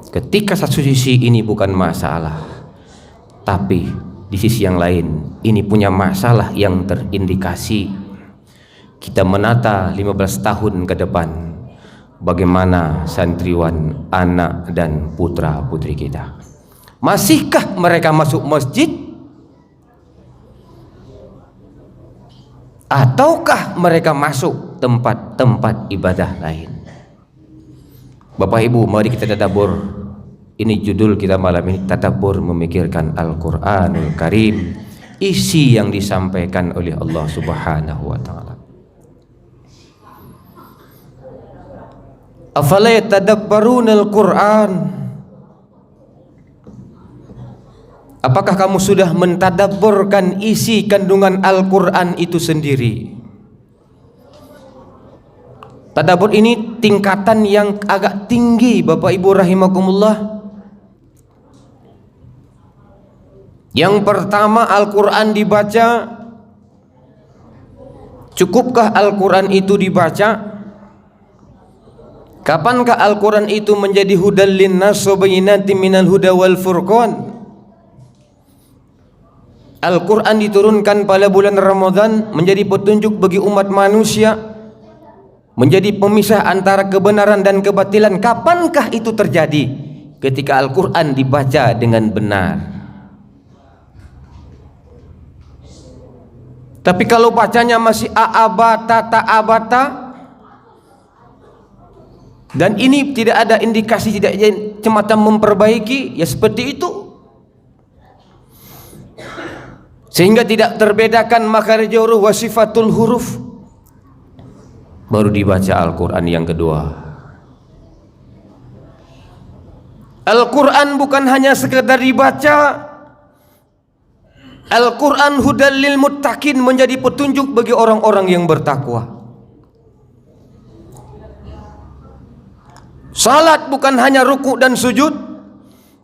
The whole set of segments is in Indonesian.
Ketika satu sisi ini bukan masalah, tapi di sisi yang lain ini punya masalah yang terindikasi. Kita menata 15 tahun ke depan, bagaimana santriwan, anak dan putra putri kita. Masihkah mereka masuk masjid? Ataukah mereka masuk tempat-tempat ibadah lain? Bapak Ibu, mari kita tadabbur. Ini judul kita malam ini, tadabbur memikirkan Al-Qur'anul Karim, isi yang disampaikan oleh Allah Subhanahu wa taala. Afala yatadabbaruna al-Qur'an? Apakah kamu sudah mentadabburkan isi kandungan Al-Qur'an itu sendiri? Tadabbur ini tingkatan yang agak tinggi, Bapak Ibu rahimakumullah. Yang pertama, Al-Quran dibaca. Cukupkah Al-Quran itu dibaca? Kapankah Al-Quran itu menjadi hudal linnas wa bayyinatin minal huda wal furqan? Al-Quran diturunkan pada bulan Ramadan menjadi petunjuk bagi umat manusia, menjadi pemisah antara kebenaran dan kebatilan. Kapankah itu terjadi? Ketika Al-Quran dibaca dengan benar. Tapi kalau bacanya masih a'abata ta'abata, dan ini tidak ada indikasi, tidak semacam memperbaiki, ya seperti itu, sehingga tidak terbedakan makharij huruf wa sifatul huruf. Baru dibaca Al-Quran yang kedua. Al-Quran bukan hanya sekedar dibaca. Al-Quran hudal lil muttaqin, menjadi petunjuk bagi orang-orang yang bertakwa. Salat bukan hanya ruku dan sujud.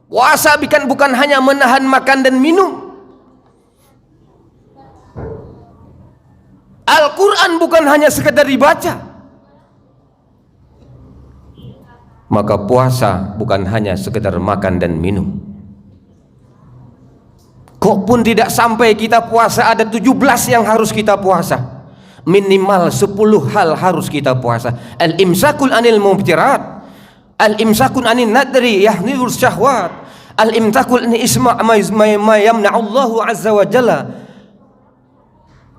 Puasa bukan hanya menahan makan dan minum. Al-Quran bukan hanya sekedar dibaca. Maka puasa bukan hanya sekedar makan dan minum. Kok pun tidak sampai kita puasa, ada 17 yang harus kita puasa. Minimal 10 hal harus kita puasa. Al-imsakul anil mubtirat, al-imsakul anil nadri yahnidul syahwat, al-imsakul anil isma' ma yamna'allahu azza wa jalla,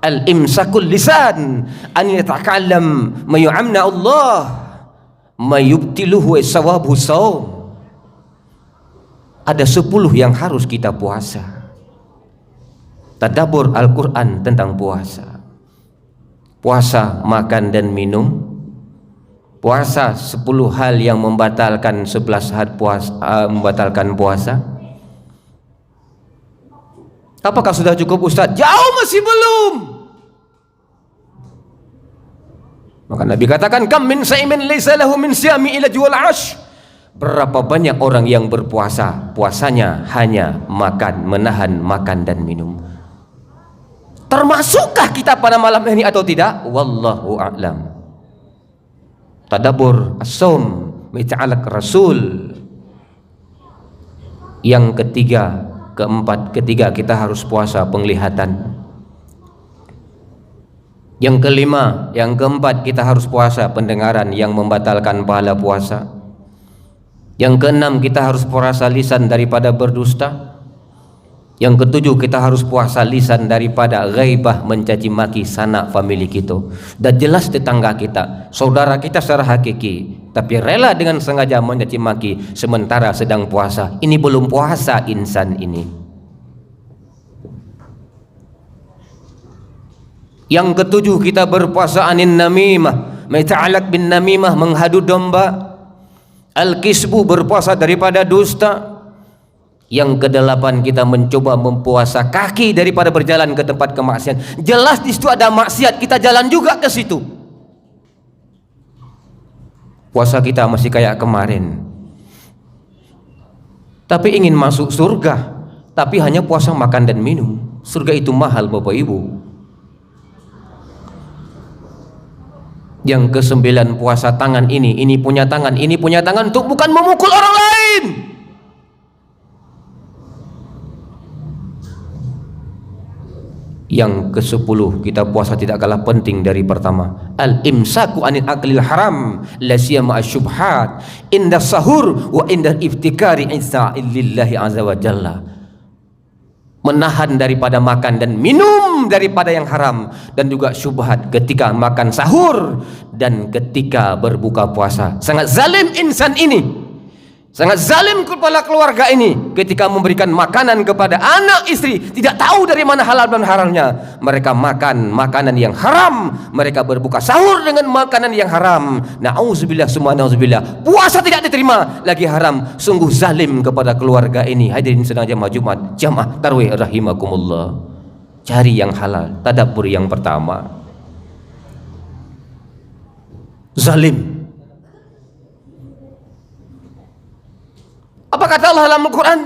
al-imsakul lisan an yatakallam ma yu'amna Allah ma yubtiluhu sawabu saum. Ada 10 yang harus kita puasa. Tadabbur Al-Quran tentang puasa. Puasa makan dan minum. Puasa 10 hal yang membatalkan 11 hal puasa, membatalkan puasa. Apakah sudah cukup Ustaz? Jauh masih belum. Maka Nabi katakan, kam min sa'imin laysa lahu min siyami ila jual ash. Berapa banyak orang yang berpuasa, puasanya hanya makan, menahan makan dan minum. Termasukkah kita pada malam ini atau tidak? Wallahu a'lam. Tadabbur as-saum mita'alak Rasul. Yang ketiga kita harus puasa penglihatan. Yang kelima, yang keempat kita harus puasa pendengaran yang membatalkan pahala puasa. Yang keenam kita harus puasa lisan daripada berdusta. Yang ketujuh kita harus puasa lisan daripada ghaibah, mencaci maki sanak famili kita dan jelas tetangga kita, saudara kita secara hakiki, tapi rela dengan sengaja mencaci maki sementara sedang puasa. Ini belum puasa insan ini. Yang ketujuh kita berpuasa anin namimah, meta'alak bin namimah, menghadu domba. Al-kisbu, berpuasa daripada dusta. Yang kedelapan kita mencoba mempuasa kaki daripada berjalan ke tempat kemaksiatan. Jelas di situ ada maksiat, kita jalan juga ke situ. Puasa kita masih kayak kemarin. Tapi ingin masuk surga, tapi hanya puasa makan dan minum. Surga itu mahal Bapak Ibu. Yang ke-9 puasa tangan ini punya tangan, ini punya tangan untuk bukan memukul orang lain. Yang ke-10 kita puasa tidak kalah penting dari pertama, al-imsaku anil aklil haram la siyama asyubhat inda sahur wa inda iftikari lillahi azza wa jalla. Menahan daripada makan dan minum daripada yang haram, dan juga syubhat ketika makan sahur dan ketika berbuka puasa. Sangat zalim insan ini, sangat zalim kepala keluarga ini ketika memberikan makanan kepada anak istri, tidak tahu dari mana halal dan haramnya. Mereka makan makanan yang haram, mereka berbuka sahur dengan makanan yang haram. Na'udzubillah, summa na'udzubillah. Puasa tidak diterima, lagi haram. Sungguh zalim kepada keluarga ini. Hadirin sedang jamaah Jumat, jamaah tarawih rahimakumullah. Cari yang halal, tadabbur yang pertama. Zalim. Apa kata Allah dalam Al-Quran?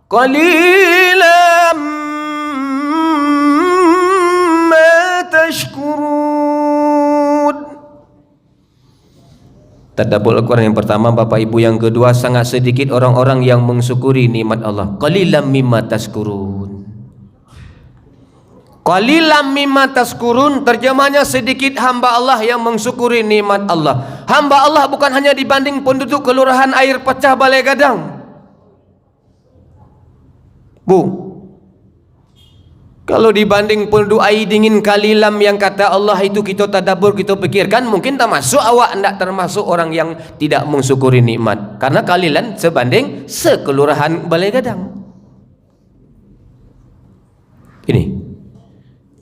Qalilan ma tashkurun. Tadabbur Al-Quran yang pertama, Bapak Ibu. Yang kedua, sangat sedikit orang-orang yang mensyukuri nikmat Allah. Qalilan mimma tashkurun. Qalilan mimma tashkurun, terjemahnya sedikit hamba Allah yang mensyukuri nikmat Allah. Hamba Allah bukan hanya dibanding penduduk kelurahan air pecah Balai Gadang. Bu, kalau dibanding penduduk air dingin Kalilam yang kata Allah itu kita tadabbur, kita pikirkan, mungkin tak masuk, awak tidak termasuk orang yang tidak mensyukuri nikmat. Karena Kalilan sebanding sekelurahan Balai Gadang. Ini.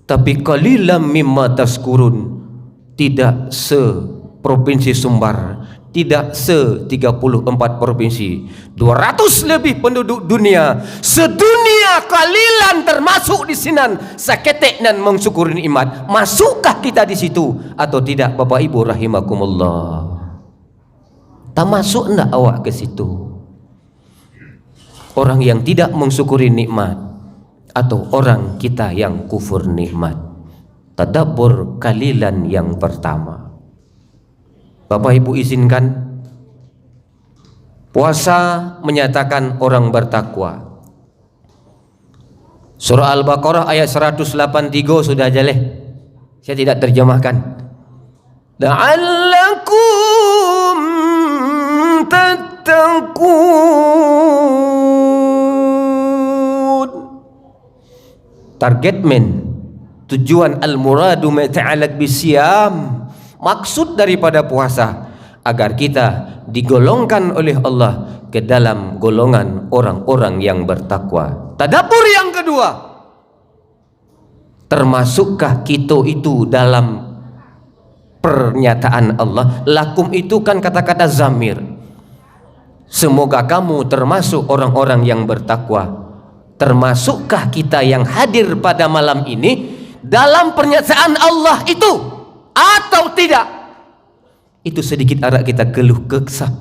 Tapi qalilan mimma tashkurun, tidak se-provinsi Sumbar, tidak se-34 provinsi, 200 lebih penduduk dunia, sedunia Kalilan termasuk di sinan saketek dan mensyukuri nikmat. Masukkah kita di situ atau tidak, Bapak Ibu rahimakumullah? Tak masuk enggak awak ke situ? Orang yang tidak mensyukuri nikmat atau orang kita yang kufur nikmat. Tadabbur Kalilan yang pertama. Bapak Ibu izinkan, puasa menyatakan orang bertakwa. Surah Al-Baqarah ayat 183 sudah jaleh, saya tidak terjemahkan. La'allakum tattaqun. Target tujuan al-muradu ma ta'alaq bisyam, maksud daripada puasa agar kita digolongkan oleh Allah ke dalam golongan orang-orang yang bertakwa. Tadabbur yang kedua, termasukkah kita itu dalam pernyataan Allah? Lakum itu kan kata-kata zamir. Semoga kamu termasuk orang-orang yang bertakwa. Termasukkah kita yang hadir pada malam ini dalam pernyataan Allah itu atau tidak? Itu sedikit arak kita keluh kesah,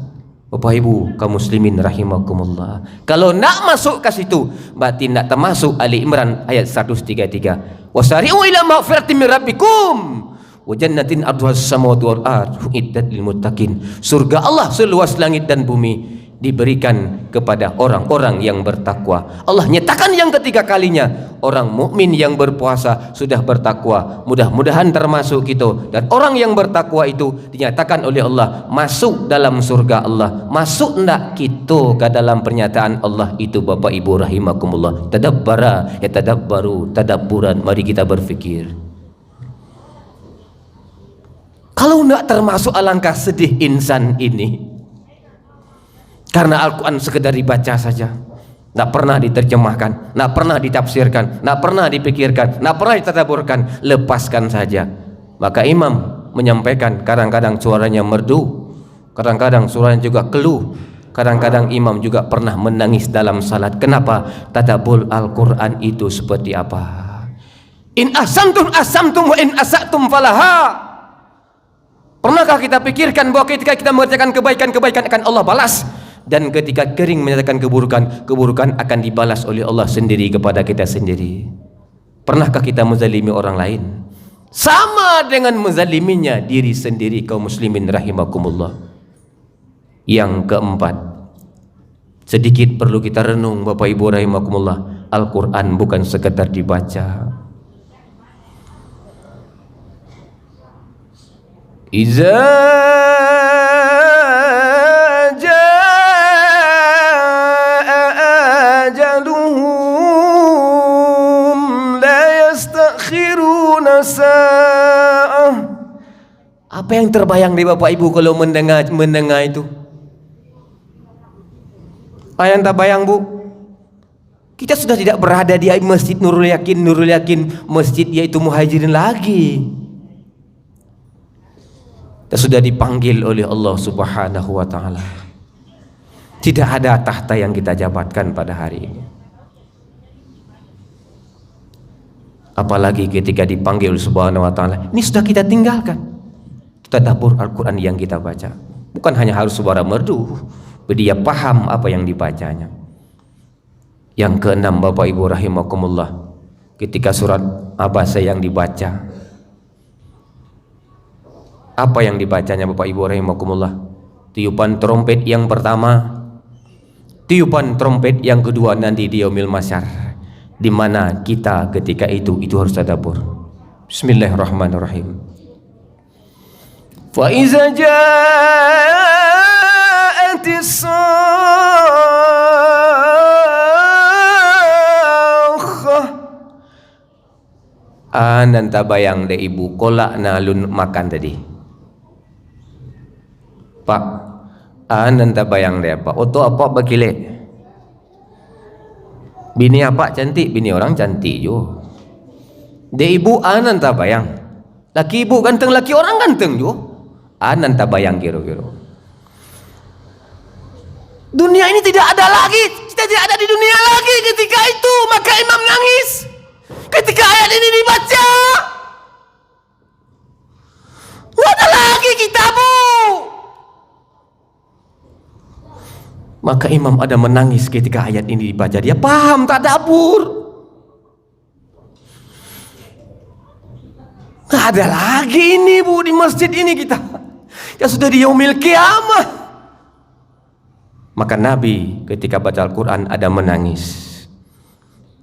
Bapak Ibu kaum muslimin rahimakumullah. Kalau nak masuk ke situ, berarti nak termasuk Ali Imran ayat 133. Wasari'u ila maghfiratin min rabbikum wa jannatin arduhas samawati wal ardh uiddat lil muttaqin. Surga Allah seluas langit dan bumi diberikan kepada orang-orang yang bertakwa. Allah nyatakan yang ketiga kalinya, orang mukmin yang berpuasa sudah bertakwa. Mudah-mudahan termasuk kita. Dan orang yang bertakwa itu dinyatakan oleh Allah masuk dalam surga Allah. Masuk enggak kita ke dalam pernyataan Allah itu, Bapak Ibu rahimakumullah? Tadabbara ya tadabbaru, tadabburan, mari kita berfikir. Kalau enggak termasuk, alangkah sedih insan ini. Karena Al-Quran sekedar dibaca saja, tidak pernah diterjemahkan, tidak pernah ditafsirkan, tidak pernah dipikirkan, tidak pernah ditadaburkan, lepaskan saja. Maka imam menyampaikan, kadang-kadang suaranya merdu, kadang-kadang suaranya juga keluh, kadang-kadang imam juga pernah menangis dalam salat. Kenapa? Tadabbur Al-Quran itu seperti apa? In ahsantum ahsantum wa in asatum falaha. Pernahkah kita pikirkan bahwa ketika kita mengerjakan kebaikan-kebaikan akan Allah balas, dan ketika kering menyatakan keburukan, keburukan akan dibalas oleh Allah sendiri kepada kita sendiri? Pernahkah kita menzalimi orang lain? sama dengan menzaliminya diri sendiri. Kaum muslimin rahimakumullah. Yang keempat, sedikit perlu kita renung Bapak Ibu rahimakumullah. Al-Quran bukan sekedar dibaca. Iza jaa ajaluhum la yastakhiruna sa'ah. Apa yang terbayang di Bapak Ibu kalau mendengar itu? Apa yang terbayang, Bu? Kita sudah tidak berada di Masjid Nurul Yakin masjid yaitu Muhajirin lagi. Kita sudah dipanggil oleh Allah Subhanahu wa taala. Tidak ada tahta yang kita jabatkan pada hari ini. Apalagi ketika dipanggil oleh Subhanahu wa taala, ini sudah kita tinggalkan. Tadabbur Al-Quran yang kita baca. Bukan hanya harus suara merdu, dia paham apa yang dibacanya. Yang keenam Bapak Ibu rahimakumullah, ketika surat Abasa yang dibaca, apa yang dibacanya Bapak Ibu rahimakumullah? Tiupan trompet yang pertama, tiupan trompet yang kedua nanti di yaumil masyar, di mana kita ketika itu harus tadabbur. Bismillahirrahmanirrahim. Fa iza ja'atis anan tabayang de ibu kolak na alun makan tadi. Pak, anan tabayang de apa? Oto apa bakile? Bini apa cantik? Bini orang cantik jo. De ibu anan tabayang. Laki ibu ganteng, laki orang ganteng jo. Anan tabayang kira-kira. Dunia ini tidak ada lagi, kita tidak ada di dunia lagi ketika itu, maka imam nangis ketika ayat ini dibaca. Tidak ada lagi kita, Bu. Maka imam ada menangis ketika ayat ini dibaca. Dia paham, tadabbur. Tidak ada lagi ini, Bu, di masjid ini kita. Ya sudah di yaumil kiamah. Maka Nabi ketika baca Al-Quran ada menangis.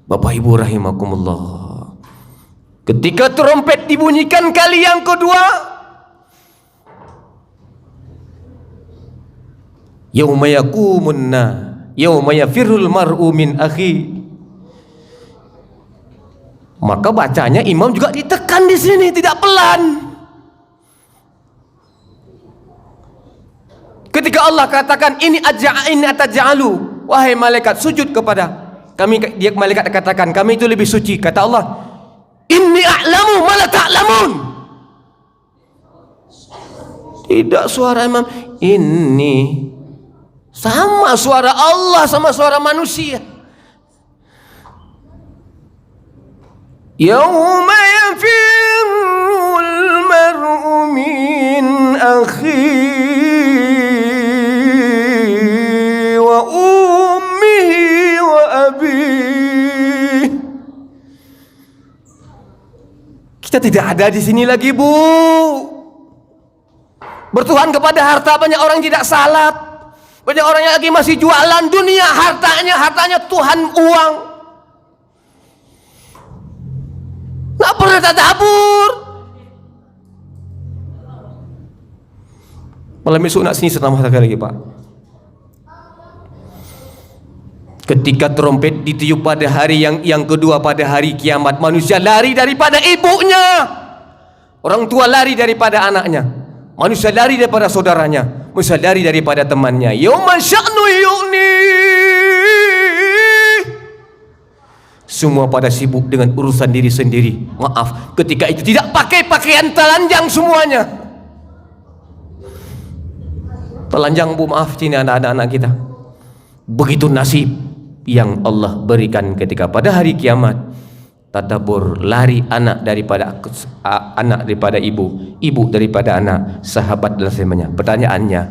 Bapak Ibu rahimakumullah, ketika trompet dibunyikan kali yang kedua, yauma yaqumunna yauma yafirrul mar'u min akhi, maka bacanya imam juga ditekan di sini, tidak pelan. Ketika Allah katakan ini ataj'alu, wahai malaikat sujud kepada kami, dia malaikat katakan kami itu lebih suci. Kata Allah, inni a'lamu ma la ta'lamun. Tidak suara imam, ini sama suara Allah sama suara manusia. Yauma yafirrul mar'u min akhihi wa ummihi wa abihi. Kita tidak ada di sini lagi, Bu. Bertuhan kepada harta, banyak orang tidak salat, banyak orang yang lagi masih jualan dunia, hartanya Tuhan uang. Nggak pernah tadabbur. Malam esok nak sini setengah sekali lagi, Pak. Ketika trompet ditiup pada hari yang kedua, pada hari kiamat, manusia lari daripada ibunya, orang tua lari daripada anaknya, manusia lari daripada saudaranya, manusia lari daripada temannya. Yauma sya'nu yu'ni. Semua pada sibuk dengan urusan diri sendiri. Maaf, ketika itu tidak pakai pakaian telanjang semuanya. Telanjang, Bu, maaf, sini anak-anak kita. Begitu nasib yang Allah berikan ketika pada hari kiamat. Tadabbur, lari anak daripada ibu, ibu daripada anak, sahabat dan sebagainya. Pertanyaannya,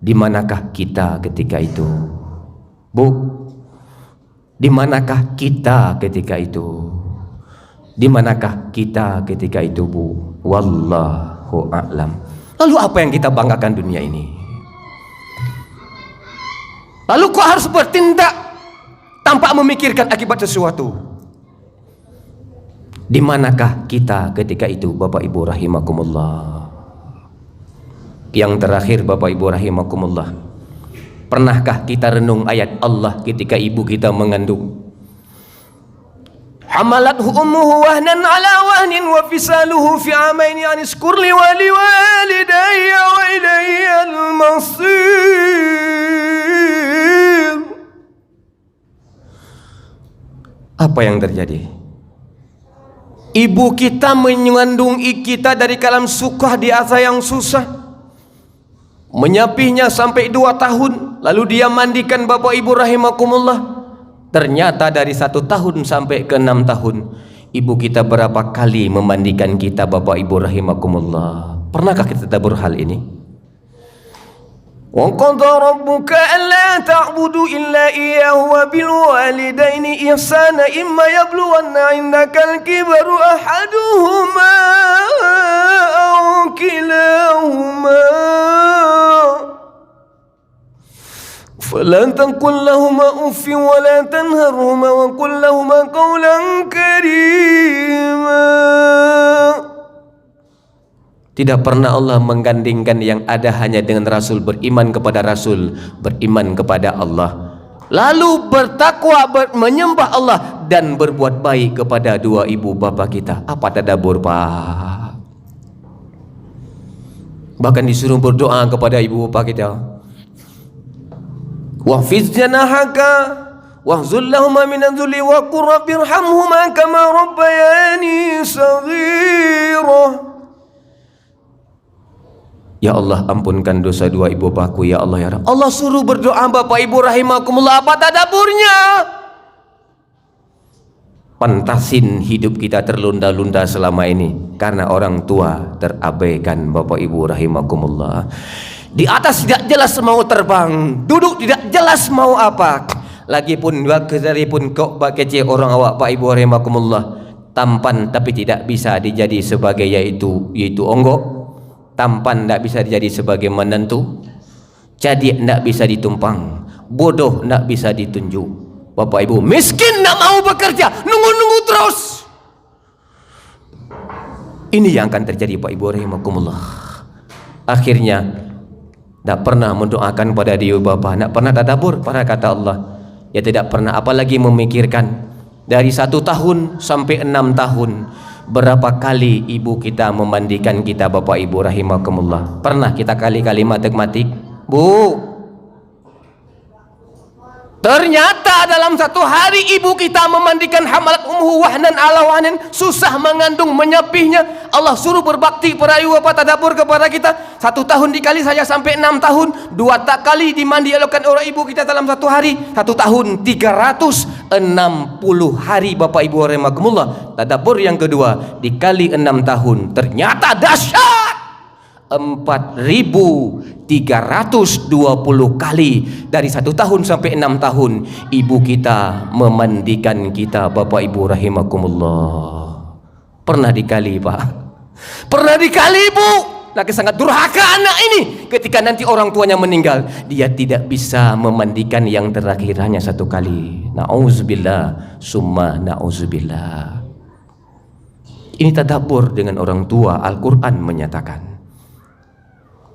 di manakah kita ketika itu? Bu, di manakah kita ketika itu? Di manakah kita ketika itu, Bu? Wallahu a'lam. Lalu apa yang kita banggakan dunia ini? Lalu kok harus bertindak tanpa memikirkan akibat sesuatu? Di manakah kita ketika itu, Bapak Ibu rahimakumullah? Yang terakhir, Bapak Ibu rahimakumullah, pernahkah kita renung ayat Allah ketika ibu kita mengandung? Hamalathu ummuhu wahnan ala wahnin wa fisaluhu fi amaini an iskur li wa liwalidayya wa ilayyal masir. Apa yang terjadi? Ibu kita mengandung kita dari kalam sukah di asa yang susah, menyapihnya sampai 2 tahun, lalu dia mandikan, Bapak Ibu rahimakumullah. Ternyata dari 1 tahun sampai ke 6 tahun, ibu kita berapa kali memandikan kita, Bapak Ibu rahimakumullah. Pernahkah kita tadabbur hal ini? Wa qadara rabbuka alla ta'budu illa iyyahu wa bil walidaini ihsana imma yablughanna 'indaka al-kibaru ahaduhuma aw kilahuma فلا تقل لهما أف ولا تنهرهما وقل لهما قولا كريما. Tidak pernah Allah menggandingkan yang ada hanya dengan Rasul, beriman kepada Rasul, beriman kepada Allah, lalu bertakwa, menyembah Allah dan berbuat baik kepada 2 ibu bapa kita. Apa tadabbur, Pak? Bahkan disuruh berdoa kepada ibu bapa kita. Wahfiz janahaka wahzul lahuma minan dhulli wa qur rabbirhamhuma kama rabbayani saghira. Ya Allah, ampunkan dosa 2 ibu bapaku, ya Allah ya Rabb. Allah suruh berdoa, Bapak Ibu rahimakumullah. Apa tadabburnya? Pantasin hidup kita terlunda-lunda selama ini karena orang tua terabaikan, Bapak Ibu rahimakumullah. Di atas tidak jelas mau terbang, duduk tidak jelas mau apa. Lagipun pun kok kece orang awak, Pak Ibu rahimakumullah, tampan tapi tidak bisa dijadi sebagai yaitu onggok, tampan tidak bisa dijadi sebagai menentu, jadi tidak bisa ditumpang, bodoh tidak bisa ditunjuk. Bapak Ibu miskin tidak mau bekerja, nunggu-nunggu terus. Ini yang akan terjadi, Pak Ibu rahimakumullah. Akhirnya tidak pernah mendoakan pada ibu bapa, tidak pernah tadabbur pada kata Allah. Ya tidak pernah, apalagi memikirkan. Dari 1 tahun sampai 6 tahun, berapa kali ibu kita memandikan kita, Bapak Ibu rahimakumullah? Pernah kita kali-kali matematik, Bu? Ternyata dalam 1 hari ibu kita memandikan hamalat ummuhu wahnan ala wahnin, susah mengandung, menyapihnya. Allah suruh berbakti pada ibu bapa, tadabbur kepada kita. 1 tahun dikali saja sampai 6 tahun, 2 kali dimandi olehkan orang ibu kita dalam 1 hari. 1 tahun 360 hari, Bapak Ibu rahimakumullah. Tadabbur yang kedua, dikali 6 tahun, ternyata dahsyat. 4.320 kali dari 1 tahun sampai 6 tahun ibu kita memandikan kita, Bapak Ibu rahimakumullah. Pernah dikali, Pak? Pernah dikali, Bu? Lagi sangat durhaka anak ini. Ketika nanti orang tuanya meninggal, dia tidak bisa memandikan yang terakhir hanya 1 kali. Na'udzubillah summa na'udzubillah. Ini tadabbur dengan orang tua. Al-Quran menyatakan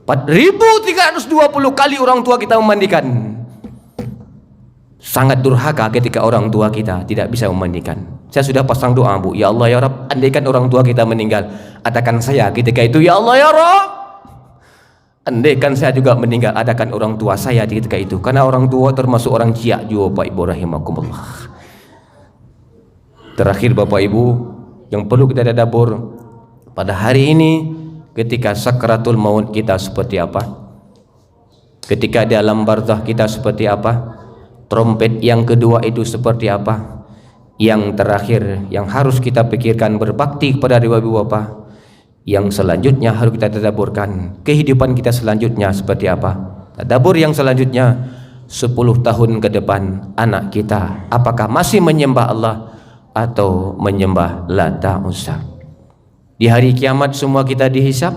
4.320 kali orang tua kita memandikan. Sangat durhaka ketika orang tua kita tidak bisa memandikan. Saya sudah pasang doa, Bu, ya Allah ya Rabb, andaikan orang tua kita meninggal, adakan saya ketika itu, ya Allah ya Rabb. Andaikan saya juga meninggal, adakan orang tua saya ketika itu. Karena orang tua termasuk orang ciak juga, Pak Ibu rahimakumullah. Terakhir, Bapak Ibu, yang perlu kita tadabbur pada hari ini, ketika sakratul maut kita seperti apa? Ketika di alam barzah kita seperti apa? Trompet yang kedua itu seperti apa? Yang terakhir yang harus kita pikirkan, berbakti kepada ibu bapa. Yang selanjutnya harus kita tadabburkan, kehidupan kita selanjutnya seperti apa? Tadabbur yang selanjutnya, 10 tahun ke depan anak kita apakah masih menyembah Allah? atau menyembah Lata Uzza. Di hari kiamat semua kita dihisap,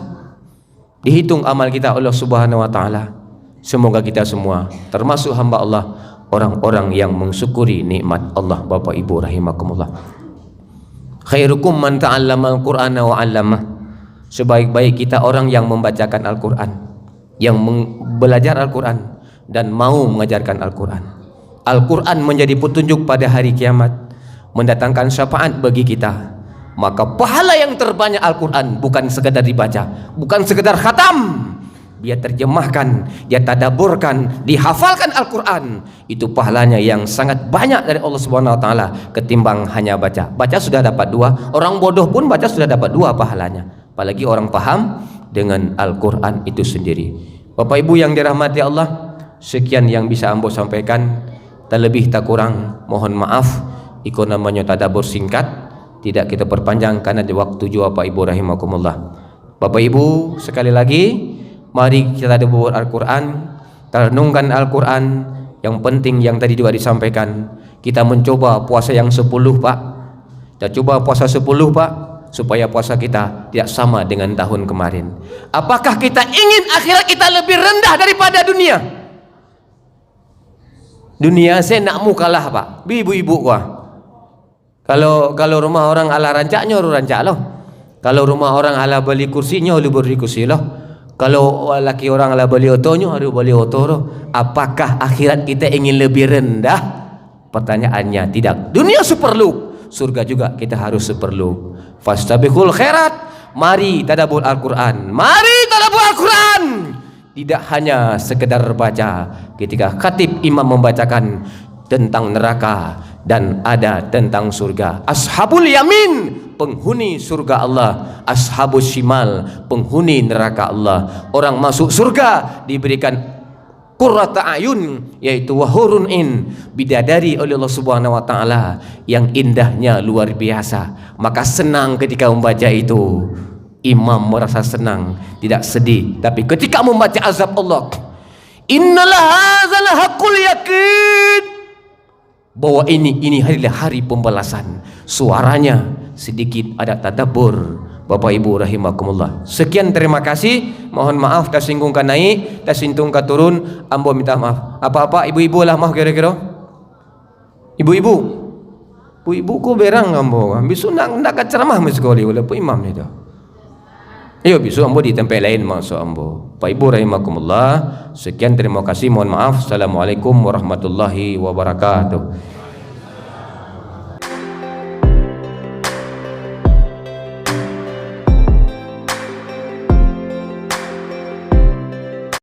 dihitung amal kita oleh Allah Subhanahu wa taala. Semoga kita semua termasuk hamba Allah, orang-orang yang mensyukuri nikmat Allah. Bapak Ibu rahimakumullah. Khairukum man ta'allama al-Qur'ana wa 'allamah. Sebaik-baik kita orang yang membacakan Al-Qur'an, yang belajar Al-Qur'an dan mau mengajarkan Al-Qur'an. Al-Qur'an menjadi petunjuk pada hari kiamat, mendatangkan syafaat bagi kita. Maka pahala yang terbanyak Al-Quran bukan sekedar dibaca, bukan sekedar khatam, dia terjemahkan, dia tadaburkan, dihafalkan Al-Quran. Itu pahalanya yang sangat banyak dari Allah Subhanahu wa taala ketimbang hanya baca. Baca sudah dapat 2, orang bodoh pun baca sudah dapat 2 pahalanya, apalagi orang paham dengan Al-Quran itu sendiri. Bapak Ibu yang dirahmati Allah, sekian yang bisa ambo sampaikan, tak lebih tak kurang mohon maaf. Ikut namanya tadabur singkat, tidak kita perpanjang karena di waktu juga Bapak Ibu rahimakumullah. Bapak Ibu sekali lagi, mari kita tadabbur Al-Quran, renungkan Al-Quran. Yang penting yang tadi juga disampaikan, kita mencoba puasa yang 10 Pak. Kita coba puasa 10 Pak, supaya puasa kita tidak sama dengan tahun kemarin. Apakah kita ingin akhirat kita lebih rendah daripada dunia? Dunia saya nak mu kalah Pak, ibu-ibu wah. Kalau rumah orang ala rancaknya orang rancak loh. Kalau rumah orang ala beli kursinya lu beli kursi loh. Kalau laki orang ala beli otonya harus beli oto loh. Apakah akhirat kita ingin lebih rendah? Pertanyaannya tidak. Dunia seperlu, surga juga kita harus seperlu. Fastabiqul khairat. Mari tadabbur Al-Quran. Mari tadabbur Al-Quran. Tidak hanya sekedar baca. Ketika khatib imam membacakan tentang neraka dan ada tentang surga. Ashabul yamin, penghuni surga Allah. Ashabus shimal, penghuni neraka Allah. Orang masuk surga diberikan qurrata ayun, yaitu wahurun in, bidadari oleh Allah Subhanahu wa taala yang indahnya luar biasa. Maka senang ketika membaca itu. Imam merasa senang, tidak sedih. Tapi ketika membaca azab Allah, innalah hadzal haqqul yakin, bahwa ini adalah hari pembalasan. Suaranya sedikit ada tadabbur. Bapak Ibu rahimakumullah. Sekian, terima kasih. Mohon maaf tersinggung naik, tersinggung turun. Ambo minta maaf. Apa-apa ibu-ibu lah maaf kira-kira. Ibu-ibu ku berang ambo. Bisu nak ceramah mesekali oleh imam itu. Ayo bisu ambo di tempat lain masuk ambo. Pak Ibu rahimakumullah. Sekian, terima kasih. Mohon maaf. Assalamualaikum warahmatullahi wabarakatuh.